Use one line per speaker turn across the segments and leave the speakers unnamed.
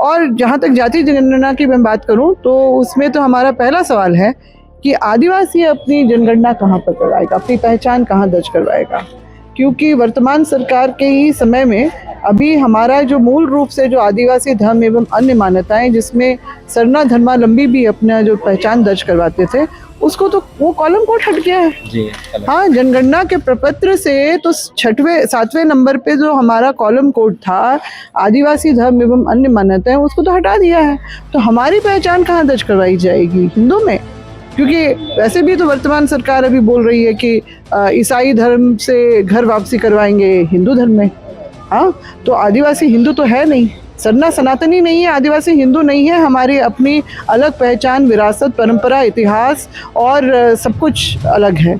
और जहाँ तक जाति जनगणना की मैं बात करूँ तो उसमें तो हमारा पहला सवाल है कि आदिवासी अपनी जनगणना कहाँ पर करवाएगा, अपनी पहचान कहाँ दर्ज करवाएगा। क्योंकि वर्तमान सरकार के ही समय में अभी हमारा जो मूल रूप से जो आदिवासी धर्म एवं अन्य मान्यताएं, जिसमें सरना धर्मावलंबी भी अपना जो पहचान दर्ज करवाते थे, उसको तो वो कॉलम कोड हट गया है जी। हाँ, जनगणना के प्रपत्र से तो 7वें नंबर पे जो हमारा कॉलम कोड था आदिवासी धर्म एवं अन्य मान्यताएं, उसको तो हटा दिया है। तो हमारी पहचान कहाँ दर्ज करवाई जाएगी? हिंदू में? क्योंकि वैसे भी तो वर्तमान सरकार अभी बोल रही है कि ईसाई धर्म से घर वापसी करवाएंगे हिंदू धर्म में। हाँ, तो आदिवासी हिंदू तो है नहीं, सरना सनातनी नहीं है, आदिवासी हिंदू नहीं है। हमारी अपनी अलग पहचान, विरासत, परंपरा, इतिहास और सब कुछ अलग है।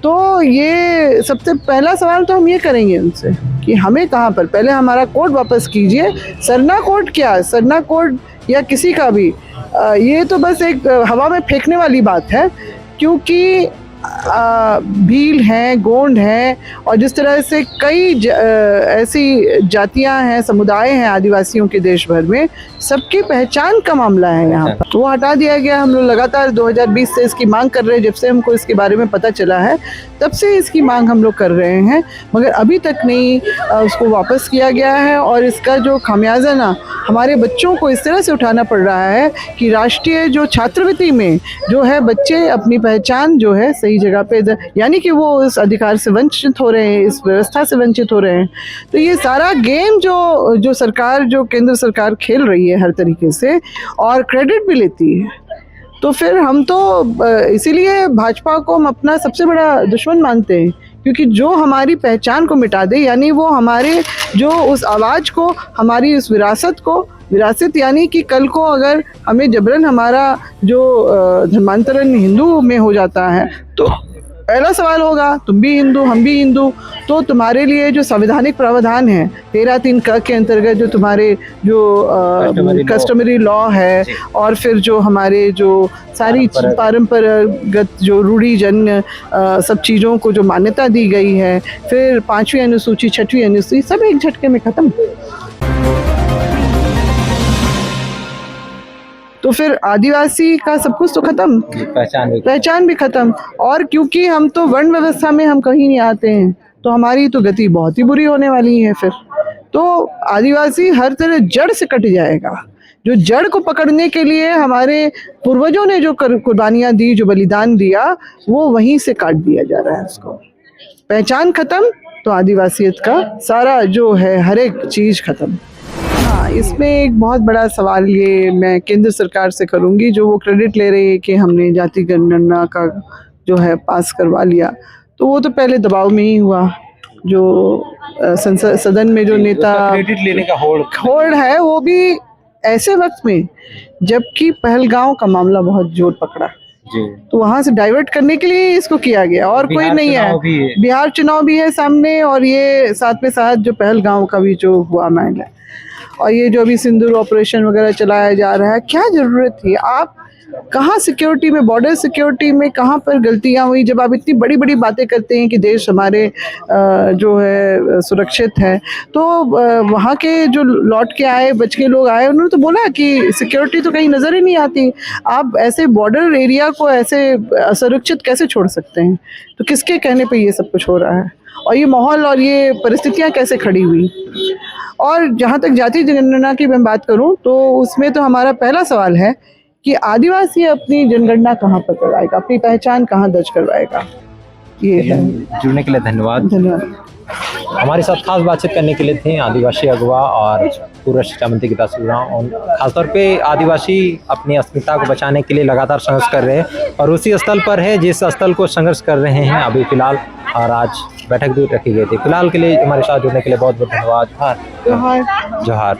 तो ये सबसे पहला सवाल तो हम ये करेंगे उनसे कि हमें कहाँ पर, पहले हमारा कोड वापस कीजिए। सरना कोड क्या, सरना कोड या किसी का भी, ये तो बस एक हवा में फेंकने वाली बात है। क्योंकि भील हैं, गोंड हैं और जिस तरह से कई ऐसी जातियां हैं, समुदाय हैं आदिवासियों के देश भर में, सबकी पहचान का मामला है यहाँ पर। तो वो हटा दिया गया। हम लोग लगातार 2020 से इसकी मांग कर रहे हैं। जब से हमको इसके बारे में पता चला है तब से इसकी मांग हम लोग कर रहे हैं, मगर अभी तक नहीं उसको वापस किया गया है। और इसका जो खामियाजा ना हमारे बच्चों को इस तरह से उठाना पड़ रहा है कि राष्ट्रीय जो छात्रवृत्ति में जो है बच्चे अपनी पहचान जो है सही जगह पे, यानी कि वो इस अधिकार से वंचित हो रहे हैं, इस व्यवस्था से वंचित हो रहे हैं। तो ये सारा गेम जो सरकार, जो केंद्र सरकार खेल रही है हर तरीके से और क्रेडिट भी लेती है, तो फिर हम तो इसीलिए भाजपा को हम अपना सबसे बड़ा दुश्मन मानते हैं। क्योंकि जो हमारी पहचान को मिटा दे, यानी वो हमारे जो उस आवाज़ को, हमारी उस विरासत यानी कि कल को अगर हमें जबरन हमारा जो धर्मांतरण हिंदू में हो जाता है तो पहला सवाल होगा, तुम भी हिंदू, हम भी हिंदू, तो तुम्हारे लिए जो संवैधानिक प्रावधान है 13(3) क के अंतर्गत जो तुम्हारे जो कस्टमरी लॉ है और फिर जो हमारे जो सारी परंपरागत जो रूढ़िजन्य सब चीज़ों को जो मान्यता दी गई है, फिर 5वीं अनुसूची, 6वीं अनुसूची, सब एक झटके में ख़त्म। तो फिर आदिवासी का सब कुछ तो खत्म, पहचान भी खत्म। और क्योंकि हम तो वर्ण व्यवस्था में हम कहीं नहीं आते हैं, तो हमारी तो गति बहुत ही बुरी होने वाली है। फिर तो आदिवासी हर तरह जड़ से कट जाएगा। जो जड़ को पकड़ने के लिए हमारे पूर्वजों ने जो कुर्बानियां दी, जो बलिदान दिया, वो वहीं से काट दिया जा रहा है। उसको पहचान खत्म तो आदिवासियत का सारा जो है हर एक चीज खत्म। हाँ, इसमें एक बहुत बड़ा सवाल ये मैं केंद्र सरकार से करूंगी, जो वो क्रेडिट ले रही है कि हमने जाति जनगणना का जो है पास करवा लिया। तो वो तो पहले दबाव में ही हुआ। जो संसद सदन में जो नेता
क्रेडिट लेने का होड़
है, वो भी ऐसे वक्त में जबकि पहलगांव का मामला बहुत जोर पकड़ा जी। तो वहां से डाइवर्ट करने के लिए इसको किया गया और कोई नहीं है। बिहार चुनाव भी है सामने और ये साथ में साथ जो पहलगांव का भी जो हुआ मामला है और ये जो अभी सिंदूर ऑपरेशन वगैरह चलाया जा रहा है, क्या जरूरत थी? आप कहाँ सिक्योरिटी में, बॉर्डर सिक्योरिटी में कहाँ पर गलतियाँ हुई? जब आप इतनी बड़ी बड़ी बातें करते हैं कि देश हमारे जो है सुरक्षित है, तो वहाँ के जो लौट के आए, बच के लोग आए, उन्होंने तो बोला कि सिक्योरिटी तो कहीं नज़र ही नहीं आती। आप ऐसे बॉर्डर एरिया को ऐसे असुरक्षित कैसे छोड़ सकते हैं? तो किसके कहने पर ये सब कुछ हो रहा है और ये माहौल और ये परिस्थितियाँ कैसे खड़ी हुई? और जहाँ तक जाति जनगणना की मैं बात करूँ तो उसमें तो हमारा पहला सवाल है कि आदिवासी अपनी जनगणना कहाँ पर करवाएगा, अपनी पहचान कहाँ दर्ज करवाएगा। ये
जुड़ने के लिए धन्यवाद। हमारे साथ खास बातचीत करने के लिए थे आदिवासी अगवा और पूर्व शिक्षा मंत्री गीता सिंह उरांव। खासतौर पे आदिवासी अपनी अस्मिता को बचाने के लिए लगातार संघर्ष कर रहे हैं और उसी स्थल पर है जिस स्थल को संघर्ष कर रहे हैं अभी फिलहाल, और आज बैठक भी रखी गई थी। फिलहाल के लिए हमारे साथ जुड़ने के लिए बहुत बहुत धन्यवाद। जोहार।